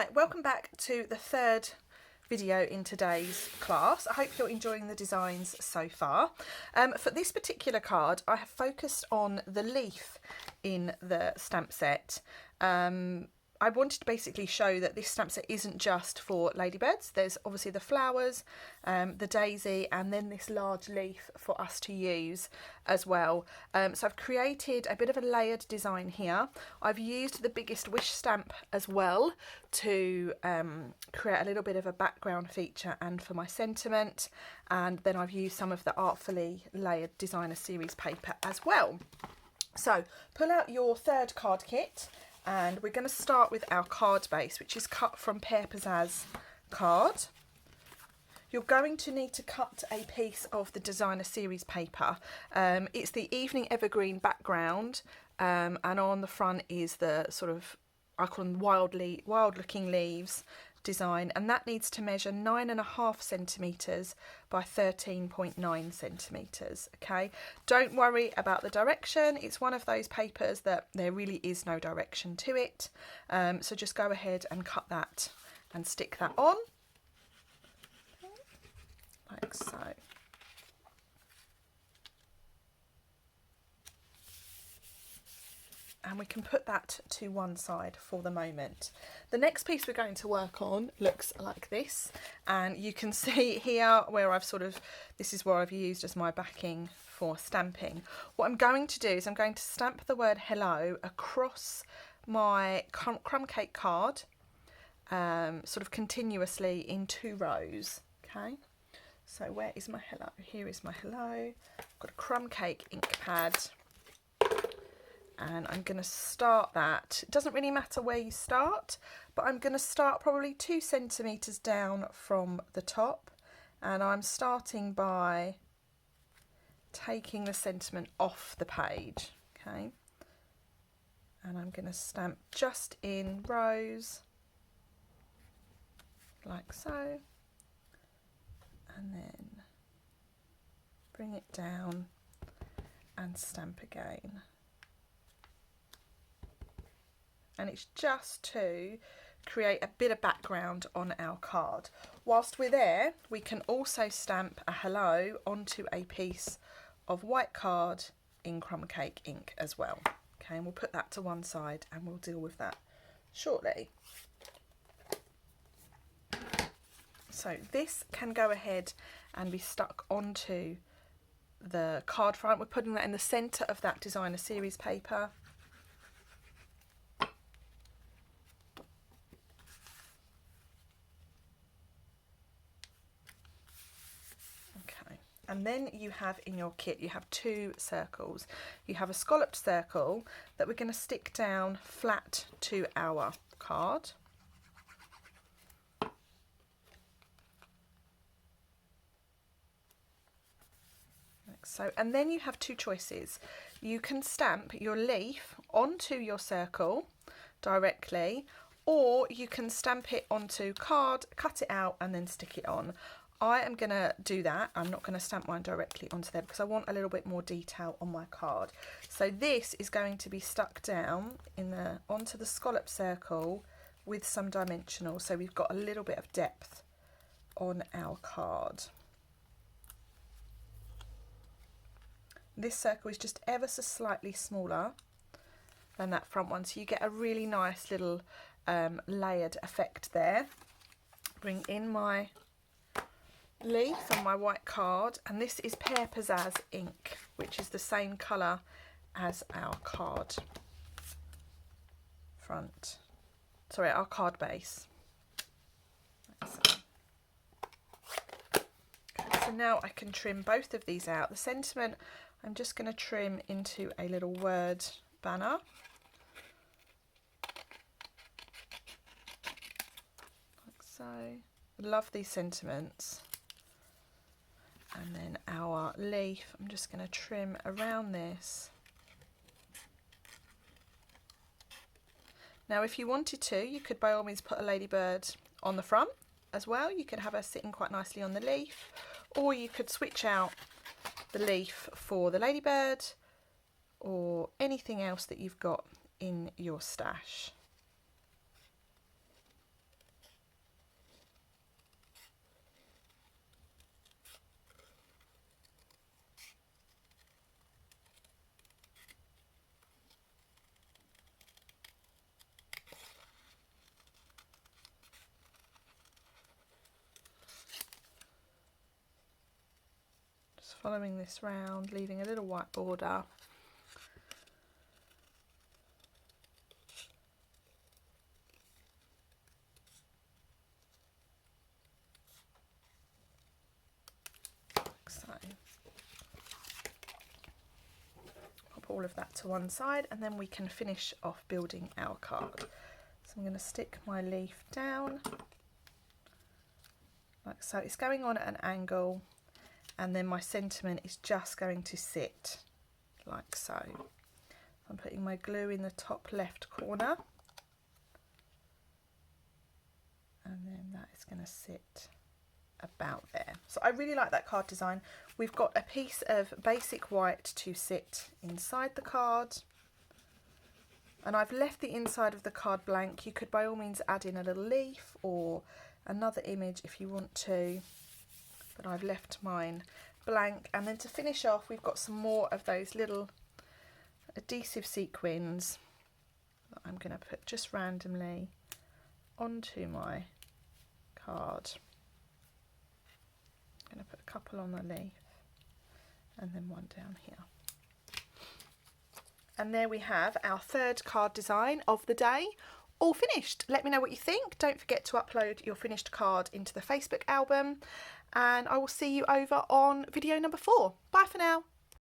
Hi, welcome back to the third video in today's class. I hope you're enjoying the designs so far. For this particular card, I have focused on the leaf in the stamp set. I wanted to basically show that this stamp set isn't just for ladybirds. There's obviously the flowers, the daisy, and then this large leaf for us to use as well. So I've created a bit of a layered design here. I've used the Biggest Wish stamp as well to create a little bit of a background feature and for my sentiment. And then I've used some of the Artfully Layered Designer Series paper as well. So pull out your third card kit. And we're going to start with our card base, which is cut from Pear Pizzazz card. You're going to need to cut a piece of the designer series paper. It's the Evening Evergreen background, and on the front is the sort of, I call them wild looking leaves design, and that needs to measure 9.5 centimetres by 13.9 centimetres. Okay, don't worry about the direction. It's one of those papers that there really is no direction to it, so just go ahead and cut that and stick that on like so. And we can put that to one side for the moment. The next piece we're going to work on looks like this, and you can see here where I've this is where I've used as my backing for stamping. What I'm going to do is I'm going to stamp the word hello across my crumb cake card, sort of continuously in 2 rows. Okay, so where is my hello? Here is my hello. I've got a crumb cake ink pad. And I'm going to start that. It doesn't really matter where you start, but I'm going to start probably 2 centimetres down from the top. And I'm starting by taking the sentiment off the page, okay? And I'm going to stamp just in rows, like so. And then bring it down and stamp again. And it's just to create a bit of background on our card. Whilst we're there, we can also stamp a hello onto a piece of white card in crumb cake ink as well. Okay, and we'll put that to one side and we'll deal with that shortly. So this can go ahead and be stuck onto the card front. We're putting that in the centre of that designer series paper. And then you have in your kit, you have 2 circles. You have a scalloped circle that we're going to stick down flat to our card. Like so. And then you have 2 choices. You can stamp your leaf onto your circle directly, or you can stamp it onto card, cut it out and then stick it on. I am going to do that. I'm not going to stamp mine directly onto there because I want a little bit more detail on my card. So this is going to be stuck down onto the scallop circle with some dimensional. So we've got a little bit of depth on our card. This circle is just ever so slightly smaller than that front one. So you get a really nice little layered effect there. Bring in my leaf on my white card, and this is Pear Pizzazz ink, which is the same colour as our card front. Sorry, our card base. Okay, so now I can trim both of these out. The sentiment I'm just going to trim into a little word banner. Like so. I love these sentiments. And then our leaf, I'm just going to trim around this. Now if you wanted to, you could by all means put a ladybird on the front as well. You could have her sitting quite nicely on the leaf, or you could switch out the leaf for the ladybird or anything else that you've got in your stash. following this round, leaving a little white border. So pop all of that to one side, and then we can finish off building our card. So I'm going to stick my leaf down like so. It's going on at an angle, and then my sentiment is just going to sit like so. I'm putting my glue in the top left corner, and then that is going to sit about there. So I really like that card design. We've got a piece of basic white to sit inside the card, and I've left the inside of the card blank. You could by all means add in a little leaf or another image if you want to, but I've left mine blank. And then to finish off, we've got some more of those little adhesive sequins that I'm going to put just randomly onto my card. I'm going to put a couple on the leaf and then one down here. And there we have our third card design of the day, all finished. Let me know what you think. Don't forget to upload your finished card into the Facebook album, and I will see you over on video number 4. Bye for now.